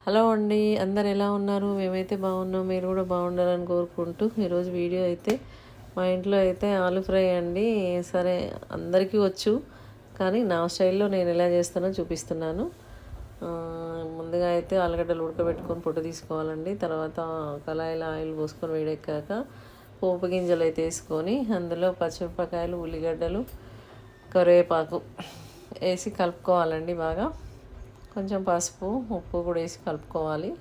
Hello అండి, అందరు ఎలా ఉన్నారు? మేమైతే బాగున్నాం. మీరు కూడా బాగుండాలని కోరుకుంటూ ఈరోజు వీడియో అయితే మా ఇంట్లో అయితే ఆలు ఫ్రై అండి. సరే, అందరికీ వచ్చు, కానీ నా స్టైల్లో నేను ఎలా చేస్తానో చూపిస్తున్నాను. ముందుగా అయితే ఆలుగడ్డలు ఉడకబెట్టుకొని పొట్టు తీసుకోవాలండి. తర్వాత కళాయిలో ఆయిల్ పోసుకొని వేడెక్కాక పోపు గింజలు అయితే వేసుకొని అందులో పచ్చిమిరపకాయలు, ఉల్లిగడ్డలు, కరివేపాకు వేసి కలుపుకోవాలండి. బాగా కొంచెం పసుపు, ఉప్పు కూడా వేసి కలుపుకోవాలి.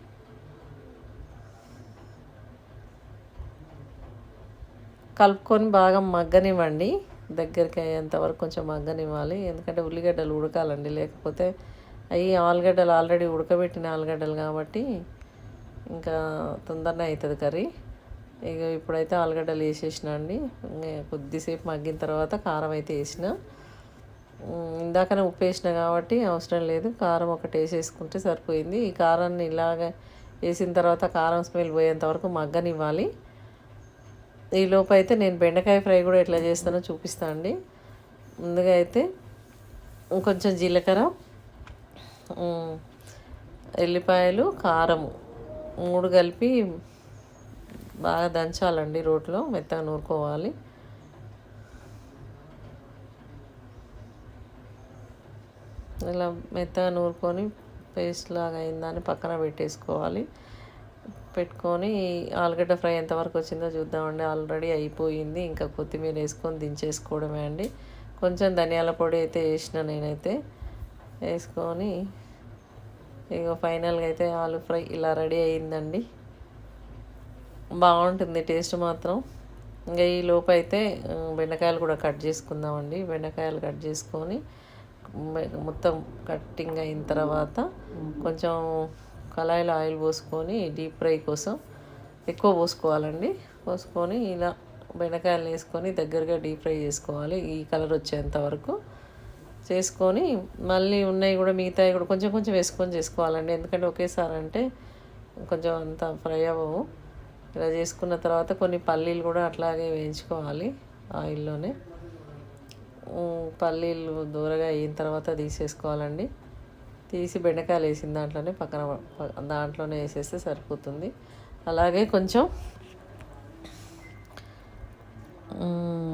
కలుపుకొని బాగా మగ్గనివ్వండి. దగ్గరికి అయ్యేంత వరకు కొంచెం మగ్గనివ్వాలి. ఎందుకంటే ఉల్లిగడ్డలు ఉడకాలండి, లేకపోతే అవి ఆలుగడ్డలు ఆల్రెడీ ఉడకబెట్టిన ఆలుగడ్డలు కాబట్టి ఇంకా తొందరనే అవుతుంది కర్రీ. ఇక ఇప్పుడైతే ఆలుగడ్డలు వేసేసిన అండి. కొద్దిసేపు మగ్గిన తర్వాత కారం అయితే వేసిన. ఇందాకనే ఉప్పు వేసిన కాబట్టి అవసరం లేదు, కారం ఒకటి వేసేసుకుంటే సరిపోయింది. ఈ కారాన్ని ఇలాగ వేసిన తర్వాత కారం స్మెల్ పోయేంత వరకు మగ్గనివ్వాలి. ఈలోపు అయితే నేను బెండకాయ ఫ్రై కూడా ఎట్లా చేస్తానో చూపిస్తాను అండి. ముందుగా అయితే కొంచెం జీలకర్ర, ఎల్లిపాయలు, కారం 3 కలిపి బాగా దంచాలండి. రోట్లో మెత్తగా నూరుకోవాలి. ఇలా మెత్తగా నూరుకొని పేస్ట్ లాగా అయిందని పక్కన పెట్టేసుకోవాలి. పెట్టుకొని ఆలుగడ్డ ఫ్రై ఎంతవరకు వచ్చిందో చూద్దామండి. ఆల్రెడీ అయిపోయింది. ఇంకా కొత్తిమీర వేసుకొని దించేసుకోవడమే అండి. కొంచెం ధనియాల పొడి అయితే వేసిన నేనైతే వేసుకొని ఇక ఫైనల్గా అయితే ఆలు ఫ్రై ఇలా రెడీ అయిందండి. బాగుంటుంది టేస్ట్ మాత్రం. ఇంకా ఈ లోపు అయితే బెండకాయలు కూడా కట్ చేసుకుందామండి. బెండకాయలు కట్ చేసుకొని మొత్తం కట్టింగ్ అయిన తర్వాత కొంచెం కళాయిలో ఆయిల్ పోసుకొని డీప్ ఫ్రై కోసం ఎక్కువ పోసుకోవాలండి. పోసుకొని ఇలా బెండకాయలు వేసుకొని దగ్గరగా డీప్ ఫ్రై చేసుకోవాలి, ఈ కలర్ వచ్చేంత వరకు చేసుకొని మళ్ళీ ఉన్నాయి కూడా మిగతాయి కూడా కొంచెం కొంచెం వేసుకొని చేసుకోవాలండి. ఎందుకంటే ఒకేసారి అంటే కొంచెం అంత ఫ్రై అవ్వవు. ఇలా చేసుకున్న తర్వాత కొన్ని పల్లీలు కూడా అట్లాగే వేయించుకోవాలి ఆయిల్లోనే. పల్లీలు దూరగా అయిన తర్వాత తీసేసుకోవాలండి. తీసి బెండకాయలు వేసిన దాంట్లోనే దాంట్లోనే వేసేస్తే సరిపోతుంది. అలాగే కొంచెం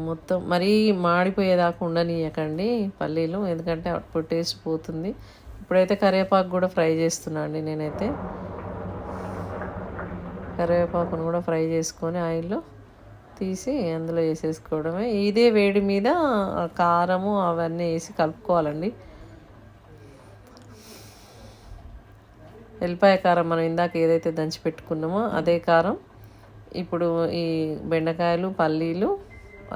మొత్తం మరీ మాడిపోయేదాకా ఉండనీయకండి పల్లీలు, ఎందుకంటే అప్పుడు టేస్ట్ పోతుంది. ఇప్పుడైతే కరివేపాకు కూడా ఫ్రై చేస్తున్నా అండి. నేనైతే కరివేపాకును కూడా ఫ్రై చేసుకొని ఆయిల్లో తీసి అందులో వేసేసుకోవడమే. ఇదే వేడి మీద కారము అవన్నీ వేసి కలుపుకోవాలండి. ఎల్లిపాయ కారం మనం ఇందాక ఏదైతే దంచి పెట్టుకున్నామో అదే కారం ఇప్పుడు ఈ బెండకాయలు, పల్లీలు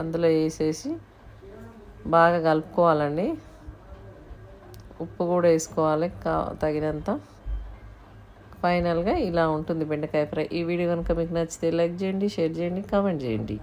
అందులో వేసేసి బాగా కలుపుకోవాలండి. ఉప్పు కూడా వేసుకోవాలి తగినంత. ఫైనల్గా ఇలా ఉంటుంది బెండకాయ ఫ్రై. ఈ వీడియో కనుక మీకు నచ్చితే లైక్ చేయండి, షేర్ చేయండి, కామెంట్ చేయండి.